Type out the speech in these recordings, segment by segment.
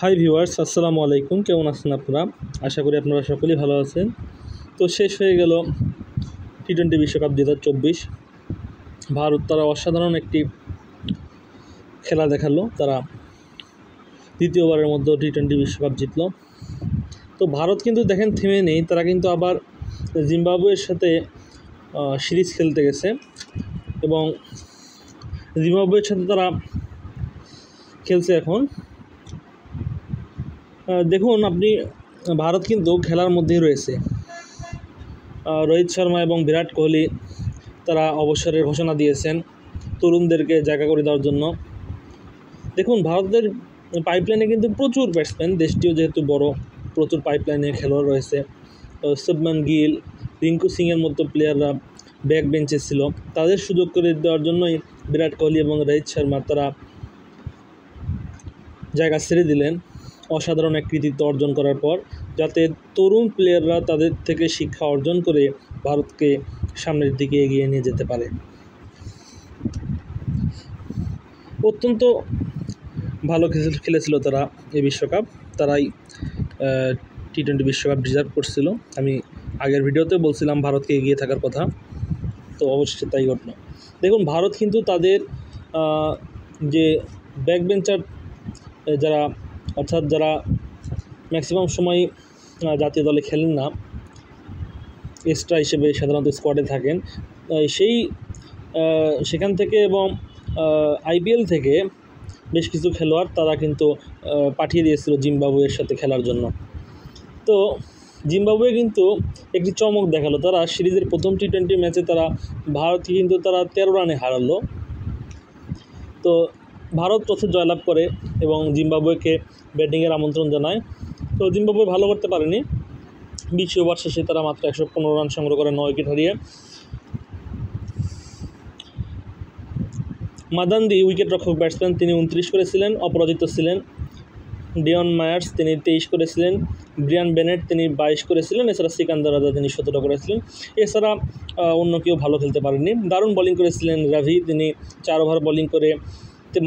Hi viewers, আসসালামু আলাইকুম। কেমন আছেন আপনারা? আশা করি আপনারা সকলেই ভালো আছেন। তো শেষ হয়ে গেল টি-20 বিশ্বকাপ 2024। ভারত তারা অসাধারণ একটি খেলা দেখালো। তারা দ্বিতীয়বারের মধ্যে টি-20 বিশ্বকাপ জিতলো। তো ভারত কিন্তু দেখেন থেমে নেই, তারা কিন্তু আবার জিম্বাবুয়ের সাথে সিরিজ খেলতে গেছে এবং জিম্বাবুয়ের সাথে তারা খেলছে এখন। দেখুন আপনি, ভারত কিন্তু খেলার মধ্যেই রয়েছে। রোহিত শর্মা এবং বিরাট কোহলি তারা অবসরের ঘোষণা দিয়েছেন তরুণদেরকে জায়গা করে দেওয়ার জন্য। দেখুন ভারতের পাইপলাইনে কিন্তু প্রচুর ব্যাটসম্যান, দেশটিও যেহেতু বড়, প্রচুর পাইপলাইনে খেলোয়াড় রয়েছে। শুভমান গিল, রিঙ্কু সিংয়ের মতো প্লেয়াররা ব্যাক বেঞ্চে ছিল, তাদের সুযোগ করে দেওয়ার জন্যই বিরাট কোহলি এবং রোহিত শর্মা তারা জায়গা ছেড়ে দিলেন অসাধারণ এক কৃতিত্ব অর্জন করার পর, যাতে তরুণ প্লেয়াররা তাদের থেকে শিক্ষা অর্জন করে ভারতকে সামনের দিকে এগিয়ে নিয়ে যেতে পারে। অত্যন্ত ভালো খেলেছিল তারা এই বিশ্বকাপ। তারাই টি-20 বিশ্বকাপ ডিজার্ভ করছিল। আমি আগের ভিডিওতে বলছিলাম ভারতকে এগিয়ে থাকার কথা, তো অবশ্যই তাই ঘটল। দেখুন ভারত কিন্তু তাদের যে ব্যাক বেঞ্চার যারা, অর্থাৎ যারা ম্যাক্সিমাম সময় জাতীয় দলে খেলেন না, এক্সট্রা হিসেবে সাধারণত স্কোয়াডে থাকেন, সেখান থেকে এবং আইপিএল থেকে বেশ কিছু খেলোয়াড় তারা কিন্তু পাঠিয়ে দিয়েছিল জিম্বাবুয়ের সাথে খেলার জন্য। তো জিম্বাবুয়ে কিন্তু একটি চমক দেখালো। তারা সিরিজের প্রথম টি-20 ম্যাচে তারা ভারতকে কিন্তু তারা 13 রানে হারালো। তো ভারত টসে জয়লাভ করে এবং জিম্বাবুয়েকে ব্যাটিংয়ের আমন্ত্রণ জানায়। তো জিম্বাবুয়ে ভালো করতে পারেনি। 20 ওভার শেষে তারা মাত্র 115 রান সংগ্রহ করে 9 উইকেট হারিয়ে। মাদান্দি উইকেট রক্ষক ব্যাটসম্যান, তিনি 29 করেছিলেন, অপরাজিত ছিলেন। ডিয়ন মায়ার্স তিনি 23 করেছিলেন। ব্রিয়ান বেনেট তিনি 22 করেছিলেন। এছাড়া সিকান্দার রাজা তিনি 17 করেছিলেন। এছাড়া অন্য কেউ ভালো খেলতে পারেননি। দারুণ বোলিং করেছিলেন রাভি, তিনি 4 ওভার বোলিং করে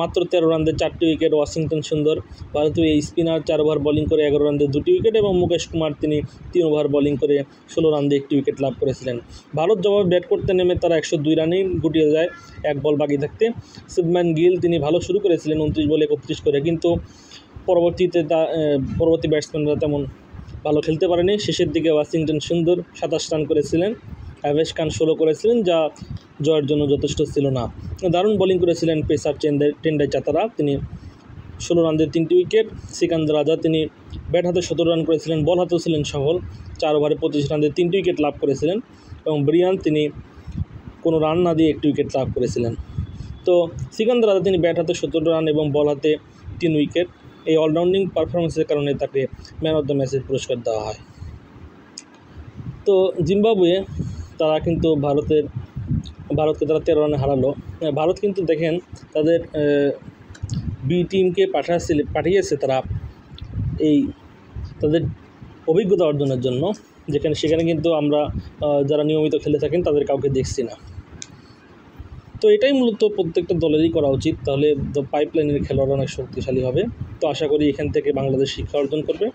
মাত্র 13 রান দিয়ে 4টি উইকেট। ওয়াশিংটন সুন্দর, ভারতীয় এই স্পিনার 4 ওভার বোলিং করে 11 রান দিয়ে 2টি উইকেট, এবং মুকেশ কুমার তিনি 3 ওভার বোলিং করে 16 রান দিয়ে 1টি উইকেট লাভ করেছিলেন। ভারত জবাবে ব্যাট করতে নেমে তারা 102 রানেই গুটিয়ে যায় 1 বল বাকি থাকতে। শুভমান গিল তিনি ভালো শুরু করেছিলেন 29 বলে 31 করে, কিন্তু পরবর্তী ব্যাটসম্যানরা তেমন ভালো খেলতে পারেনি। শেষের দিকে ওয়াশিংটন সুন্দর 27 রান করেছিলেন, আভেশ খান 16 করেছিলেন, যা জয়ের জন্য যথেষ্ট ছিল না। দারুণ বোলিং করেছিলেন পেসার টেন্ডাই চাতারা, তিনি 16 রান দিয়ে 3টি উইকেট। সিকান্দার রাজা তিনি ব্যাট হাতে 17 রান করেছিলেন, বল হাতেও ছিলেন সফল, 4 ওভারে 25 রান দিয়ে 3টি উইকেট লাভ করেছিলেন। এবং ব্রিয়ান তিনি কোনো রান না দিয়ে 1টি উইকেট লাভ করেছিলেন। তো সিকান্দার রাজা তিনি ব্যাট হাতে 17 রান এবং বল হাতে 3 উইকেট, এই অলরাউন্ডিং পারফরমেন্সের কারণে তাকে ম্যান অফ দ্য ম্যাচের পুরস্কার দেওয়া হয়। তো জিম্বাবুয়ে তারা কিন্তু ভারতকে তারা 13 রানে হারালো। ভারত কিন্তু দেখেন তাদের বি টিমকে পাঠিয়েছে তারা এই তাদের অভিজ্ঞতা অর্জনের জন্য, সেখানে কিন্তু আমরা যারা নিয়মিত খেলে থাকেন তাদের কাউকে দেখছি না। তো এটাই মূলত প্রত্যেকটা দলেরই করা উচিত, তাহলে পাইপলাইনের খেলোয়াড় অনেক শক্তিশালী হবে। তো আশা করি এখান থেকে বাংলাদেশ শিক্ষা অর্জন করবে।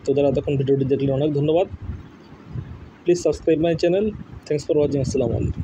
তো যারা তখন ভিডিওটি দেখলে অনেক ধন্যবাদ। Please subscribe my channel. Thanks for watching. আসসালামু আলাইকুম।